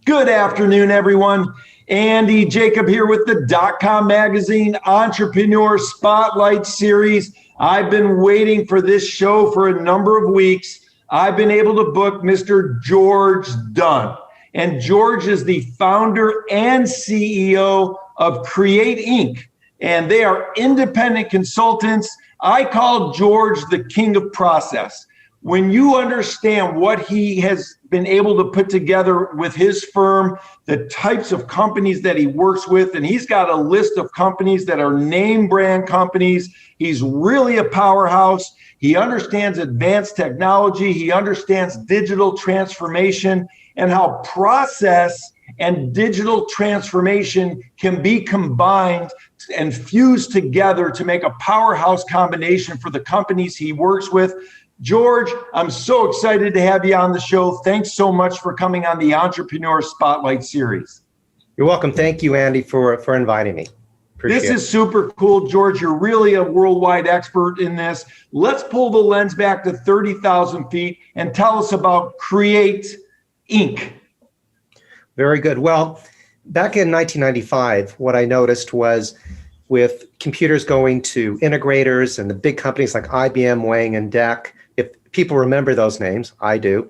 Good afternoon, everyone. Andy Jacob here with the DotCom Magazine Entrepreneur Spotlight Series. I've been waiting for this show for a number of weeks. I've been able to book Mr. George Dunn. And George is the founder and CEO of CRE8 Inc. And they are independent consultants. I call George the king of process. When you understand what he has been able to put together with his firm, the types of companies that he works with, and he's got a list of companies that are name brand companies. He's really a powerhouse. He understands advanced technology. He understands digital transformation and how process and digital transformation can be combined and fused together to make a powerhouse combination for the companies he works with. George, I'm so excited to have you on the show. Thanks so much for coming on the Entrepreneur Spotlight Series. You're welcome. Thank you, Andy, for inviting me. Appreciate This is super cool, George. You're really a worldwide expert in this. Let's pull the lens back to 30,000 feet and tell us about CRE8 Inc. Very good. Well, back in 1995, what I noticed was with computers going to integrators and the big companies like IBM, Wang, and DEC, if people remember those names, I do,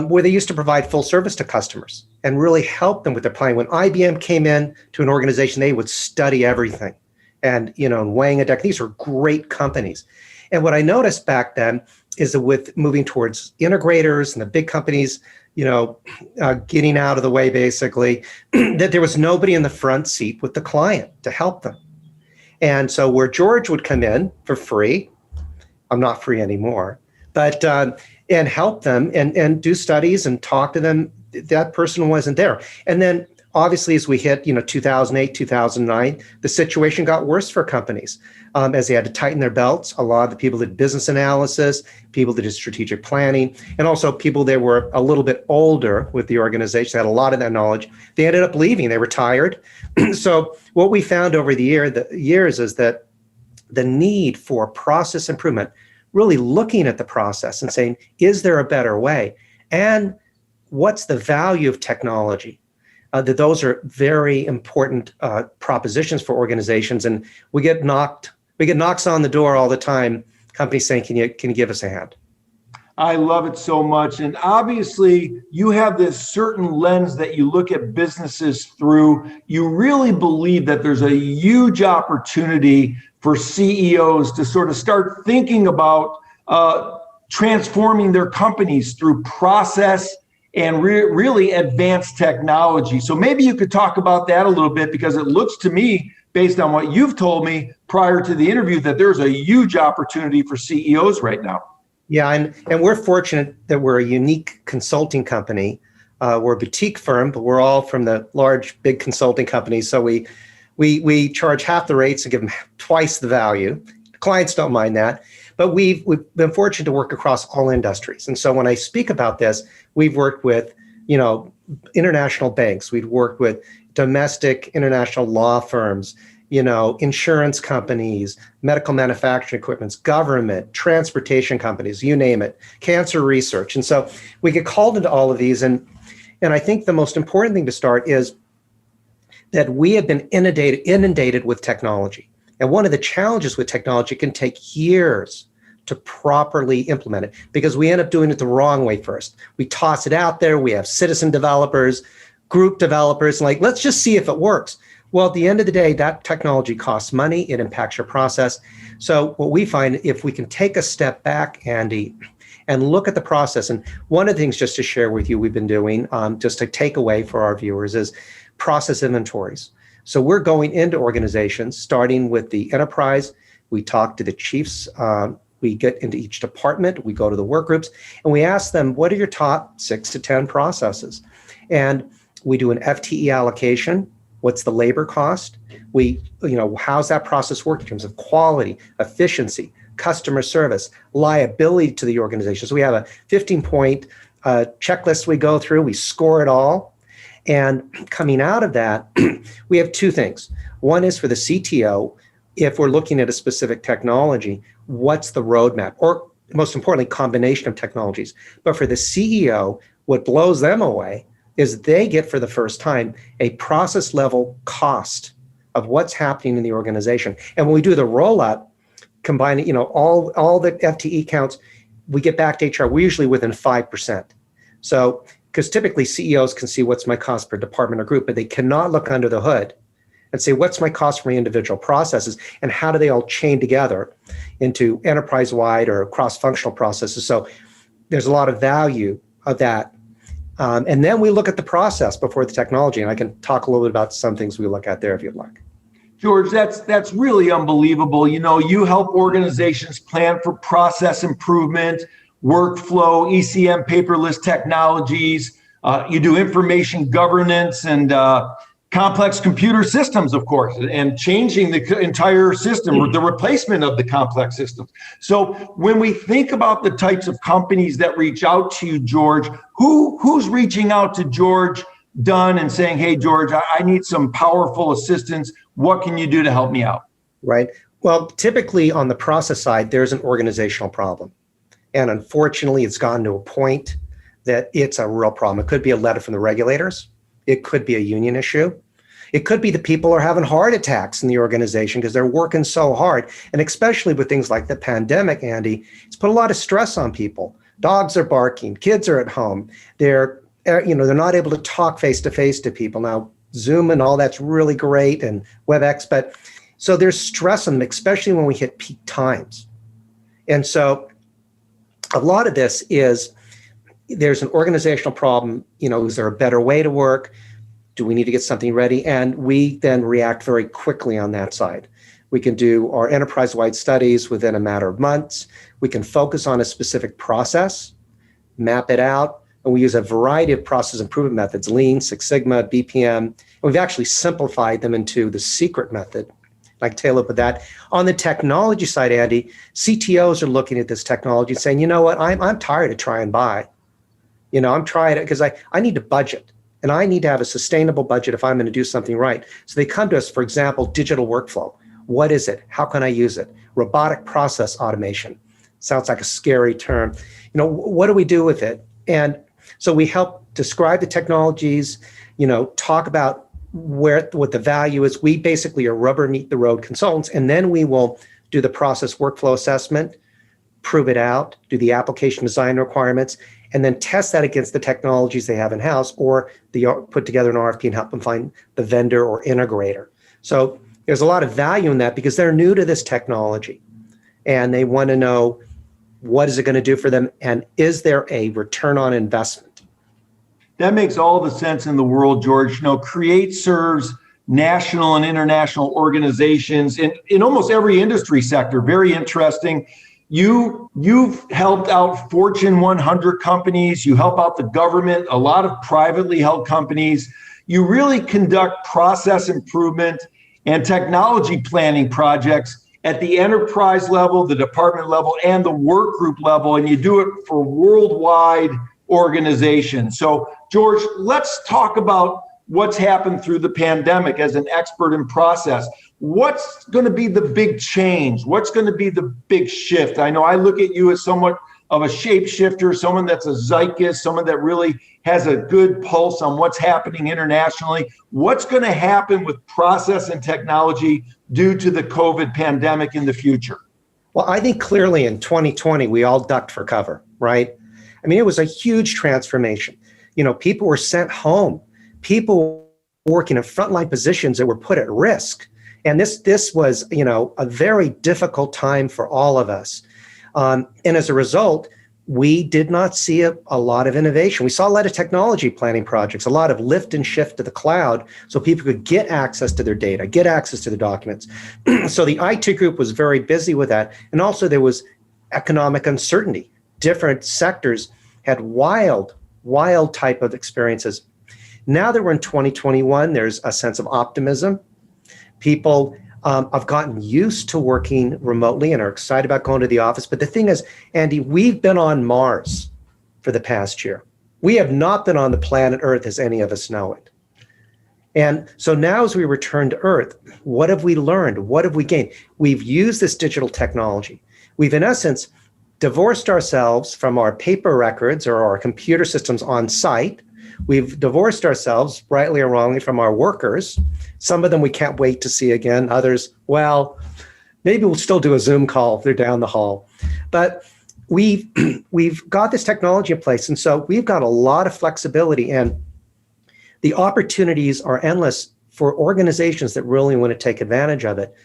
where they used to provide full service to customers and really help them with their planning. When IBM came in to an organization, they would study everything. And, Wang and DEC, these are great companies. And what I noticed back then is that with moving towards integrators and the big companies, getting out of the way, basically, that there was nobody in the front seat with the client to help them. And so where George would come in for free, I'm not free anymore, but and help them and do studies and talk to them, that person wasn't there. And then obviously as we hit 2008, 2009, the situation got worse for companies as they had to tighten their belts. A lot of the people did business analysis, people that did strategic planning, and also people that were a little bit older with the organization, had a lot of that knowledge. They ended up leaving, they retired. So what we found over the years is that the need for process improvement, really looking at the process and saying, is there a better way? And what's the value of technology? That those are very important propositions for organizations. And we get knocks on the door all the time, companies saying, can you give us a hand? I love it so much. And obviously you have this certain lens that you look at businesses through. You really believe that there's a huge opportunity for CEOs to sort of start thinking about transforming their companies through process and really advanced technology. So maybe you could talk about that a little bit, because it looks to me, based on what you've told me prior to the interview, that there's a huge opportunity for CEOs right now. Yeah, and we're fortunate that we're a unique consulting company. We're a boutique firm, but we're all from the large, big consulting companies. So we charge half the rates and give them twice the value. Clients don't mind that. But we've been fortunate to work across all industries. And so when I speak about this, we've worked with, international banks. We've worked with domestic international law firms, insurance companies, medical manufacturing equipment, government, transportation companies, you name it, cancer research. And so we get called into all of these. And I think the most important thing to start is that we have been inundated with technology. And one of the challenges with technology can take years to properly implement it, because we end up doing it the wrong way first. We toss it out there. We have citizen developers, group developers, like, let's just see if it works. Well, at the end of the day, that technology costs money. It impacts your process. So what we find, if we can take a step back, Andy, and look at the process, and one of the things just to share with you we've been doing, just a takeaway for our viewers, is process inventories. So we're going into organizations, starting with the enterprise. We talk to the chiefs. We get into each department. We go to the work groups, and we ask them, what are your top 6 to 10 processes? And we do an FTE allocation. What's the labor cost? How's that process work in terms of quality, efficiency, customer service, liability to the organization? So we have a 15-point checklist we go through. We score it all. And coming out of that, we have 2 things. One is for the CTO, if we're looking at a specific technology, what's the roadmap? Or most importantly, combination of technologies. But for the CEO, what blows them away is they get for the first time a process level cost of what's happening in the organization. And when we do the roll-up, combining, all the FTE counts, we get back to HR, we're usually within 5%. So, because typically CEOs can see what's my cost per department or group, but they cannot look under the hood and say, what's my cost for my individual processes and how do they all chain together into enterprise-wide or cross-functional processes? So there's a lot of value of that. And then we look at the process before the technology, and I can talk a little bit about some things we look at there if you'd like. George, that's really unbelievable. You help organizations plan for process improvement, workflow, ECM, paperless technologies. You do information governance and complex computer systems, of course, and changing the entire system or the replacement of the complex systems. So when we think about the types of companies that reach out to you, George, who's reaching out to George Dunn and saying, hey, George, I need some powerful assistance. What can you do to help me out? Right. Well, typically on the process side, there's an organizational problem. And unfortunately, it's gotten to a point that it's a real problem. It could be a letter from the regulators. It could be a union issue. It could be the people are having heart attacks in the organization because they're working so hard. And especially with things like the pandemic, Andy, it's put a lot of stress on people. Dogs are barking, kids are at home. They're not able to talk face to face to people. Now, Zoom and all that's really great and WebEx, but so there's stress on them, especially when we hit peak times. And so a lot of this is there's an organizational problem. Is there a better way to work? Do we need to get something ready? And we then react very quickly on that side. We can do our enterprise-wide studies within a matter of months. We can focus on a specific process, map it out, and we use a variety of process improvement methods, Lean, Six Sigma, BPM. And we've actually simplified them into the secret method. I can tell you about that. On the technology side, Andy, CTOs are looking at this technology and saying, you know what, I'm tired of try and buy. I'm trying it because I need to budget. And I need to have a sustainable budget if I'm going to do something right. So they come to us, for example, digital workflow. What is it? How can I use it? Robotic process automation. Sounds like a scary term. What do we do with it? And so we help describe the technologies, talk about what the value is. We basically are rubber meet the road consultants, and then we will do the process workflow assessment, prove it out, do the application design requirements, and then test that against the technologies they have in-house, or put together an RFP and help them find the vendor or integrator. So there's a lot of value in that because they're new to this technology and they want to know what is it going to do for them and is there a return on investment? That makes all the sense in the world, George. CRE8 serves national and international organizations in almost every industry sector. Very interesting. You've helped out Fortune 100 companies. You help out the government, a lot of privately held companies. You really conduct process improvement and technology planning projects at the enterprise level, the department level, and the work group level, and you do it for worldwide organizations. So, George, let's talk about what's happened through the pandemic as an expert in process. What's going to be the big change? What's going to be the big shift? I know I look at you as somewhat of a shapeshifter, someone that's a zeitgeist, someone that really has a good pulse on what's happening internationally. What's going to happen with process and technology due to the COVID pandemic in the future? Well, I think clearly in 2020, we all ducked for cover, right? I mean, it was a huge transformation. People were sent home. People working in frontline positions that were put at risk. And this was, a very difficult time for all of us. And as a result, we did not see a lot of innovation. We saw a lot of technology planning projects, a lot of lift and shift to the cloud so people could get access to their data, get access to the documents. So the IT group was very busy with that. And also there was economic uncertainty. Different sectors had wild type of experiences. Now that we're in 2021, there's a sense of optimism. People have gotten used to working remotely and are excited about going to the office. But the thing is, Andy, we've been on Mars for the past year. We have not been on the planet Earth as any of us know it. And so now as we return to Earth, what have we learned? What have we gained? We've used this digital technology. We've, in essence, divorced ourselves from our paper records or our computer systems on site. we've divorced ourselves, rightly or wrongly, from our workers. Some of them we can't wait to see again. Others, well, maybe we'll still do a Zoom call if they're down the hall. But we've got this technology in place, and so we've got a lot of flexibility, and the opportunities are endless for organizations that really want to take advantage of it.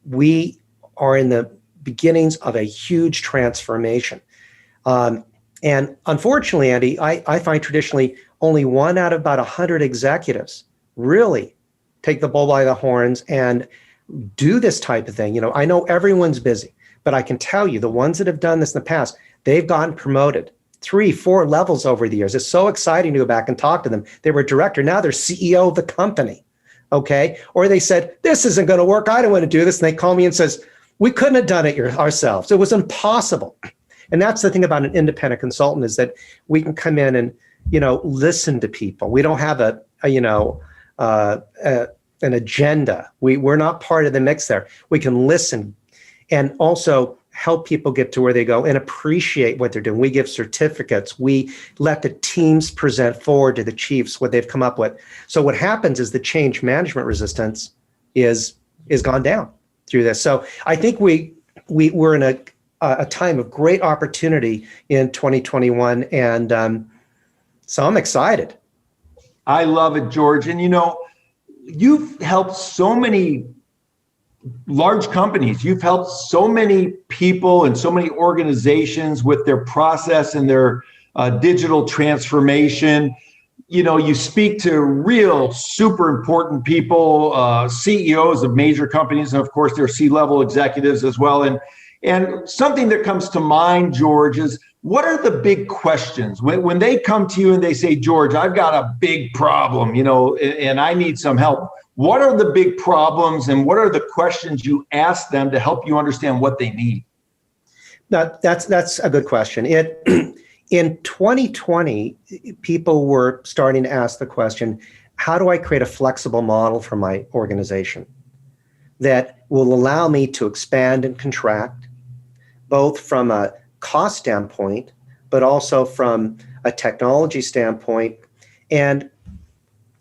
We are in the beginnings of a huge transformation. And unfortunately, Andy, I find traditionally only 1 out of about 100 executives really take the bull by the horns and do this type of thing. I know everyone's busy, but I can tell you the ones that have done this in the past, they've gotten promoted 3, 4 levels over the years. It's so exciting to go back and talk to them. They were director, now they're CEO of the company, okay? Or they said, this isn't gonna work, I don't wanna do this. And they call me and says, we couldn't have done it ourselves. It was impossible. And that's the thing about an independent consultant, is that we can come in and, listen to people. We don't have an agenda. We're not part of the mix there. We can listen and also help people get to where they go and appreciate what they're doing. We give certificates. We let the teams present forward to the chiefs what they've come up with. So what happens is the change management resistance is gone down through this. So I think we're in a time of great opportunity in 2021, and so I'm excited. I love it, George. And you've helped so many large companies. You've helped so many people and so many organizations with their process and their digital transformation. You speak to real super important people, CEOs of major companies, and of course their C-level executives as well. And something that comes to mind, George, is what are the big questions when they come to you and they say, George, I've got a big problem, and I need some help. What are the big problems and what are the questions you ask them to help you understand what they need? That's a good question. In 2020, people were starting to ask the question, how do I create a flexible model for my organization that will allow me to expand and contract, both from a cost standpoint, but also from a technology standpoint? And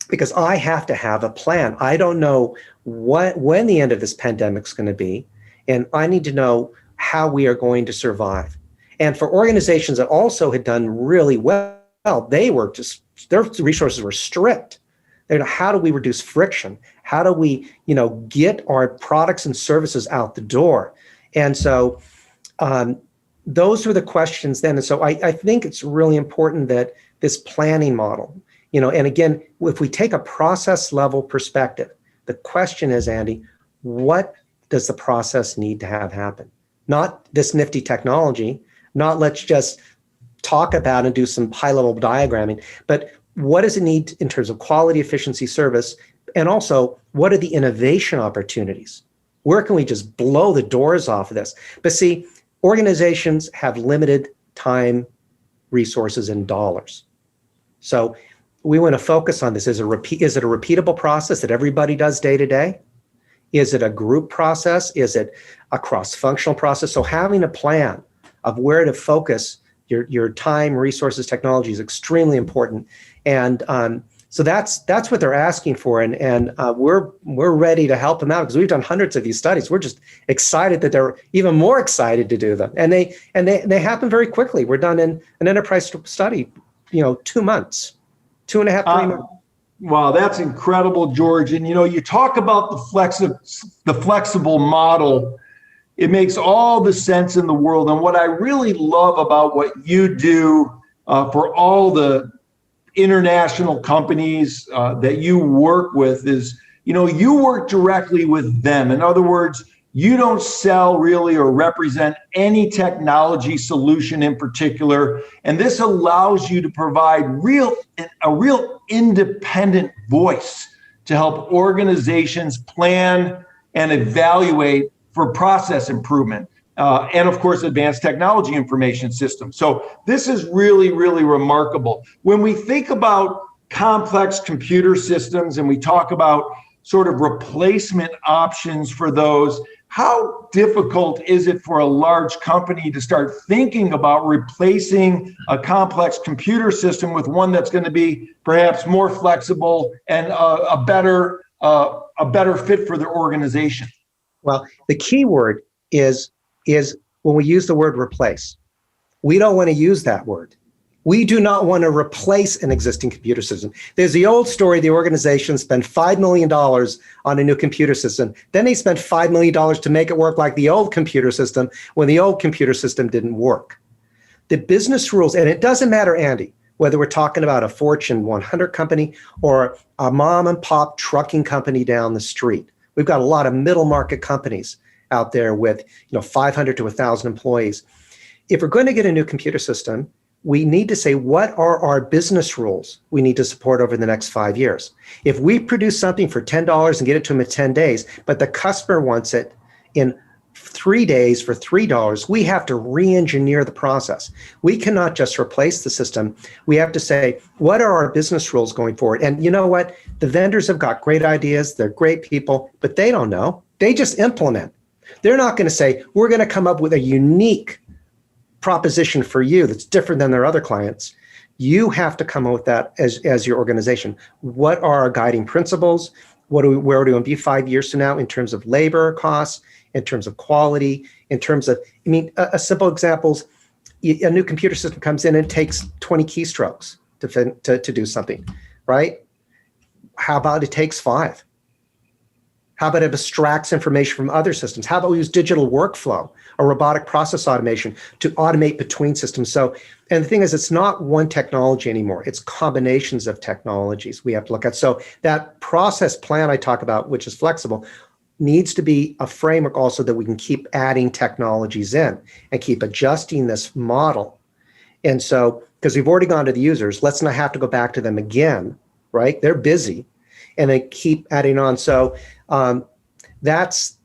because I have to have a plan. I don't know when the end of this pandemic is going to be, and I need to know how we are going to survive. And for organizations that also had done really well, their resources were stripped. How do we reduce friction? How do we, get our products and services out the door? And so those were the questions then. And so I think it's really important that this planning model, and again, if we take a process level perspective, the question is, Andy, what does the process need to have happen? Not this nifty technology, not let's just talk about and do some high level diagramming, but what does it need in terms of quality, efficiency, service, and also what are the innovation opportunities? Where can we just blow the doors off of this? But see, organizations have limited time, resources, and dollars. So we want to focus on this. Is it a repeatable process that everybody does day to day? Is it a group process? Is it a cross-functional process? So having a plan of where to focus your time, resources, technology is extremely important. And so that's what they're asking for. And we're ready to help them out because we've done hundreds of these studies. We're just excited that they're even more excited to do them. And they happen very quickly. We're done in an enterprise study, 2 months. 2.5, 3 months. Wow, that's incredible, George. And you talk about the flexible model. It makes all the sense in the world. And what I really love about what you do for all the international companies that you work with is, you work directly with them. In other words, you don't sell really or represent any technology solution in particular. And this allows you to provide a real independent voice to help organizations plan and evaluate for process improvement. And of course, advanced technology information systems. So this is really, really remarkable. When we think about complex computer systems and we talk about sort of replacement options for those, How difficult is it for a large company to start thinking about replacing a complex computer system with one that's going to be perhaps more flexible and a better fit for their organization? Well, the key word is when we use the word replace. We don't want to use that word. We do not want to replace an existing computer system. There's the old story, the organization spent $5 million on a new computer system. Then they spent $5 million to make it work like the old computer system when the old computer system didn't work. The business rules, and it doesn't matter, Andy, whether we're talking about a Fortune 100 company or a mom and pop trucking company down the street. We've got a lot of middle market companies out there with 500 to 1,000 employees. If we're going to get a new computer system, we need to say, what are our business rules we need to support over the next 5 years? If we produce something for $10 and get it to them in 10 days, but the customer wants it in 3 days for $3, we have to re-engineer the process. We cannot just replace the system. We have to say, what are our business rules going forward? And you know what? The vendors have got great ideas. They're great people, but they don't know. They just implement. They're not going to say, we're going to come up with a unique proposition for you that's different than their other clients. You have to come up with that as your organization. What are our guiding principles? Where do we want to be 5 years from now in terms of labor costs, in terms of quality, in terms of, a simple example is a new computer system comes in and it takes 20 keystrokes to do something, right? How about it takes 5? How about it abstracts information from other systems? How about we use digital workflow or robotic process automation to automate between systems? So, and the thing is, it's not one technology anymore. It's combinations of technologies we have to look at. So that process plan I talk about, which is flexible, needs to be a framework also that we can keep adding technologies in and keep adjusting this model. And so, because we've already gone to the users, let's not have to go back to them again, right? They're busy, and then keep adding on. So that's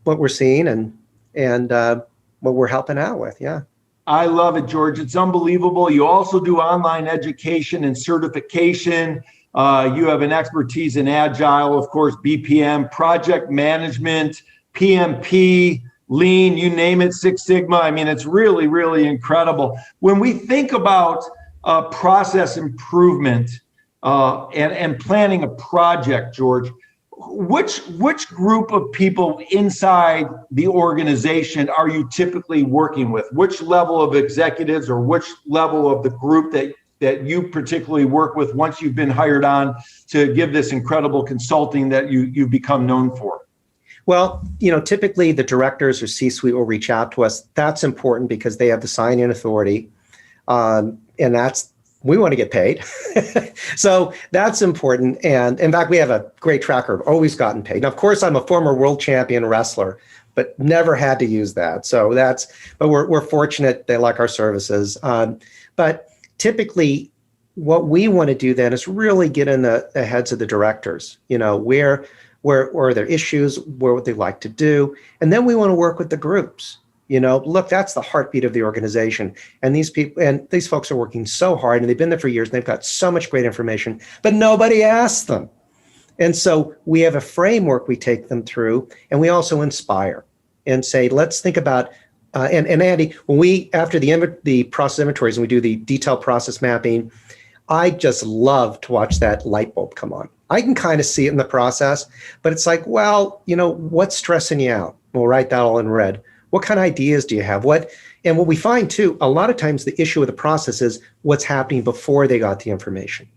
what we're seeing and what we're helping out with. Yeah. I love it, George. It's unbelievable. You also do online education and certification. You have an expertise in Agile, of course, BPM, project management, PMP, Lean, you name it, Six Sigma. It's really, really incredible. When we think about process improvement and planning a project, George, which group of people inside the organization are you typically working with? Which level of executives or which level of the group that you particularly work with once you've been hired on to give this incredible consulting that you've become known for? Well, typically the directors or C-suite will reach out to us. That's important because they have the sign-in authority, and we want to get paid. So that's important. And in fact, we have a great track record, always gotten paid. Now, of course, I'm a former world champion wrestler, but never had to use that. So but we're fortunate they like our services. But typically what we want to do then is really get in the heads of the directors, where are their issues, what would they like to do? And then we want to work with the groups. Look, that's the heartbeat of the organization. And these folks are working so hard, and they've been there for years, and they've got so much great information, but nobody asked them. And so we have a framework we take them through, and we also inspire and say, let's think about, and Andy, when after the process inventories and we do the detailed process mapping, I just love to watch that light bulb come on. I can kind of see it in the process, but it's like, well, what's stressing you out? We'll write that all in red. What kind of ideas do you have? And what we find too, a lot of times the issue with the process is what's happening before they got the information.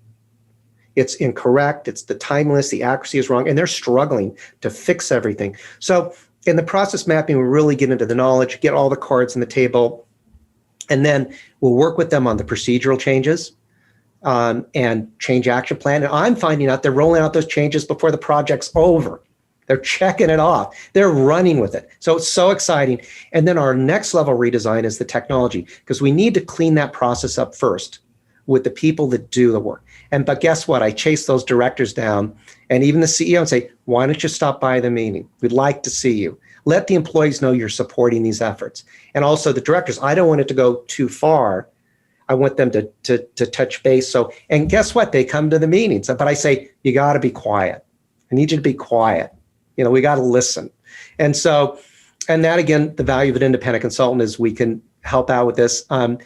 It's incorrect, it's the timeliness, the accuracy is wrong, and they're struggling to fix everything. So in the process mapping, we really get into the knowledge, get all the cards on the table, and then we'll work with them on the procedural changes and change action plan. And I'm finding out they're rolling out those changes before the project's over. They're checking it off. They're running with it. So it's so exciting. And then our next level redesign is the technology, because we need to clean that process up first with the people that do the work. But guess what? I chase those directors down and even the CEO and say, why don't you stop by the meeting? We'd like to see you. Let the employees know you're supporting these efforts. And also the directors, I don't want it to go too far. I want them to touch base. So, and guess what? They come to the meetings, but I say, you got to be quiet. I need you to be quiet. We got to listen. And so, and that again, the value of an independent consultant is we can help out with this. And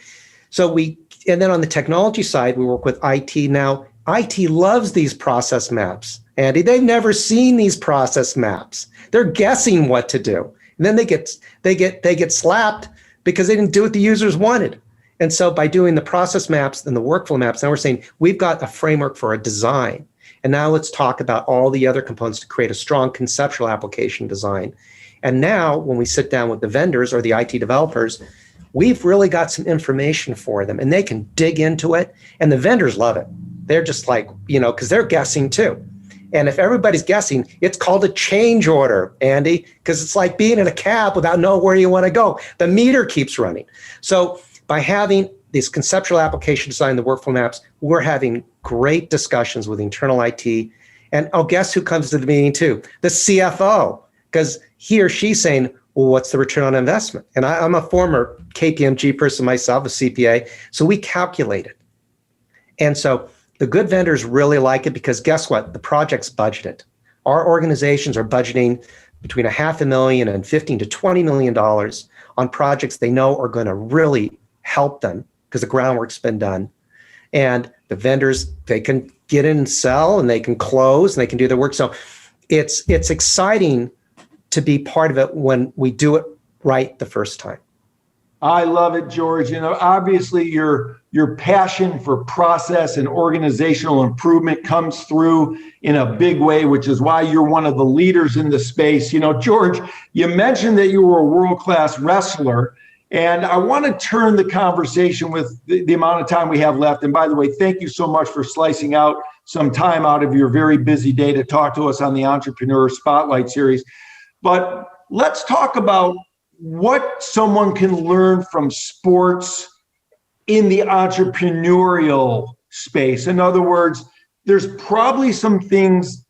then on the technology side, we work with IT. Now, IT loves these process maps. Andy, they've never seen these process maps. They're guessing what to do. And then they get slapped because they didn't do what the users wanted. And so by doing the process maps and the workflow maps, now we're saying we've got a framework for a design. And now let's talk about all the other components to create a strong conceptual application design. And now when we sit down with the vendors or the IT developers, we've really got some information for them and they can dig into it. And the vendors love it. They're just like, because they're guessing too. And if everybody's guessing, it's called a change order, Andy, because it's like being in a cab without knowing where you want to go. The meter keeps running. So by having this conceptual application design, the workflow maps, we're having great discussions with internal IT. And guess who comes to the meeting too? The CFO, because he or she's saying, well, what's the return on investment? And I'm a former KPMG person myself, a CPA, so we calculate it. And so the good vendors really like it because guess what? The project's budgeted. Our organizations are budgeting between $500,000 and $15 to $20 million on projects they know are going to really help them because the groundwork's been done. And the vendors, they can get in and sell and they can close and they can do their work. So it's exciting to be part of it when we do it right the first time. I love it, George. Obviously your passion for process and organizational improvement comes through in a big way, which is why you're one of the leaders in the space. George, you mentioned that you were a world-class wrestler, and I want to turn the conversation with the amount of time we have left. And by the way, thank you so much for slicing out some time out of your very busy day to talk to us on the Entrepreneur Spotlight Series. But let's talk about what someone can learn from sports in the entrepreneurial space. In other words, there's probably some things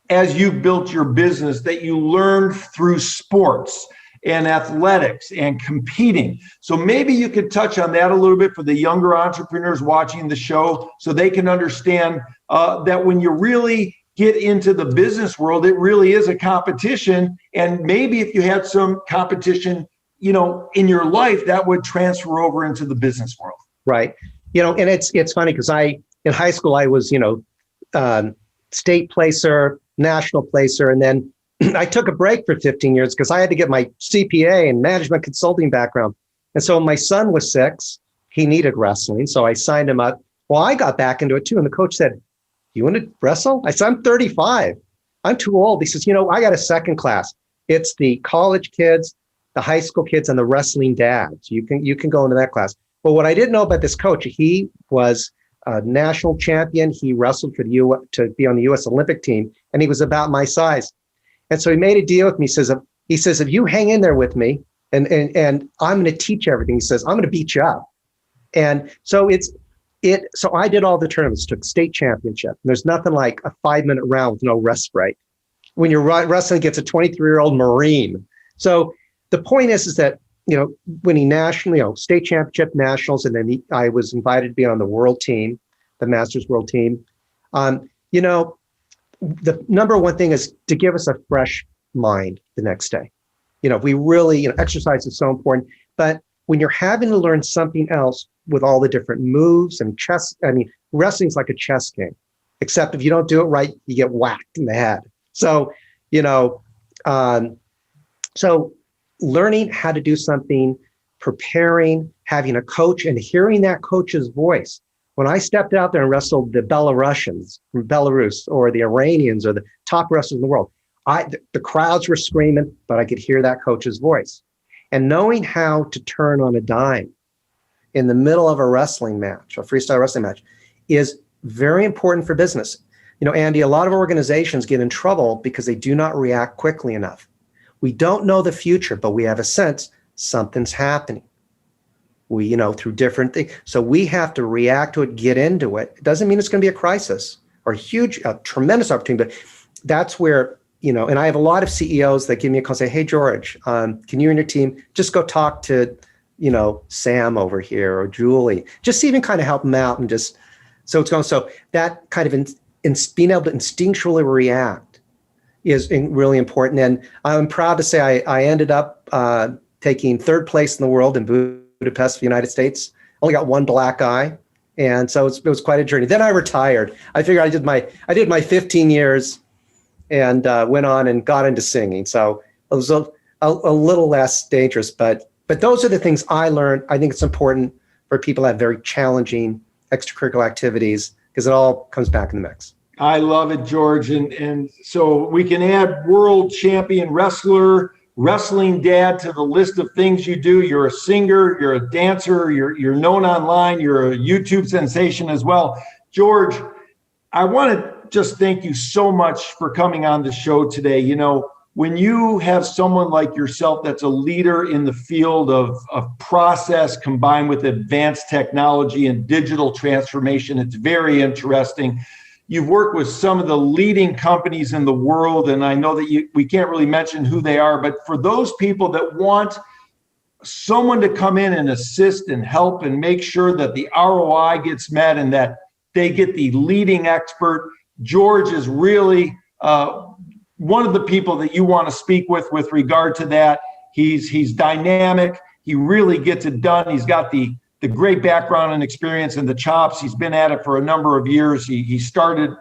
as you've built your business that you learned through sports and athletics and competing. So maybe you could touch on that a little bit for the younger entrepreneurs watching the show so they can understand that when you really get into the business world, it really is a competition. And maybe if you had some competition, in your life, that would transfer over into the business world. Right. And it's funny because in high school, I was, state placer, national placer. And then I took a break for 15 years because I had to get my CPA and management consulting background. And so when my son was 6, he needed wrestling. So I signed him up. Well, I got back into it too. And the coach said, you want to wrestle? I said, I'm 35. I'm too old. He says, I got a second class. It's the college kids, the high school kids, and the wrestling dads. You can go into that class. But what I didn't know about this coach, he was a national champion. He wrestled for to be on the U.S. Olympic team, and he was about my size. And so he made a deal with me. He says, if you hang in there with me, and I'm going to teach everything. He says, I'm going to beat you up. And so So I did all the tournaments, took state championship. And there's nothing like a 5-minute round with no rest break when you're wrestling against a 23-year-old Marine. So the point is that, winning national, state championship, nationals, and then I was invited to be on the world team, the Masters world team. The number one thing is to give us a fresh mind the next day. We really, exercise is so important, but when you're having to learn something else with all the different moves and wrestling's like a chess game, except if you don't do it right, you get whacked in the head. So, so learning how to do something, preparing, having a coach and hearing that coach's voice. When I stepped out there and wrestled the Belarusians from Belarus or the Iranians or the top wrestlers in the world, the crowds were screaming, but I could hear that coach's voice. And knowing how to turn on a dime in the middle of a wrestling match, a freestyle wrestling match, is very important for business. Andy, a lot of organizations get in trouble because they do not react quickly enough. We don't know the future, but we have a sense something's happening. We, through different things. So we have to react to it, get into it. It doesn't mean it's going to be a crisis or a tremendous opportunity, but that's where, and I have a lot of CEOs that give me a call and say, hey, George, can you and your team just go talk to, Sam over here or Julie, just even kind of help them out and just, so it's going. So that kind of being able to instinctually react is really important. And I'm proud to say I ended up taking third place in the world in Budapest, the United States. Only got one black eye. And so it was quite a journey. Then I retired. I figured I did my 15 years and went on and got into singing. So it was a little less dangerous, but those are the things I learned. I think it's important for people to have very challenging extracurricular activities because it all comes back in the mix. I love it, George. And so we can add world champion wrestler, wrestling dad to the list of things you do. You're a singer, you're a dancer, you're known online, you're a YouTube sensation as well. George, I want to just thank you so much for coming on the show today. You know, when you have someone like yourself that's a leader in the field of process combined with advanced technology and digital transformation, it's very interesting. You've worked with some of the leading companies in the world, and I know that we can't really mention who they are, but for those people that want someone to come in and assist and help and make sure that the ROI gets met and that they get the leading expert, George is really one of the people that you want to speak with regard to that. He's dynamic. He really gets it done. He's got the great background and experience and the chops. He's been at it for a number of years. He started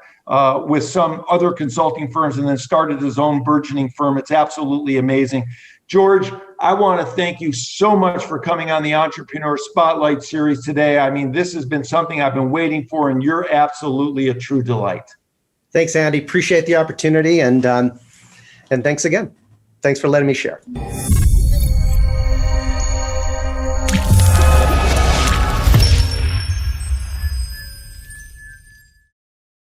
with some other consulting firms and then started his own burgeoning firm. It's absolutely amazing. George, I want to thank you so much for coming on the Entrepreneur Spotlight series today. I mean, this has been something I've been waiting for, and you're absolutely a true delight. Thanks, Andy. Appreciate the opportunity, and thanks again. Thanks for letting me share.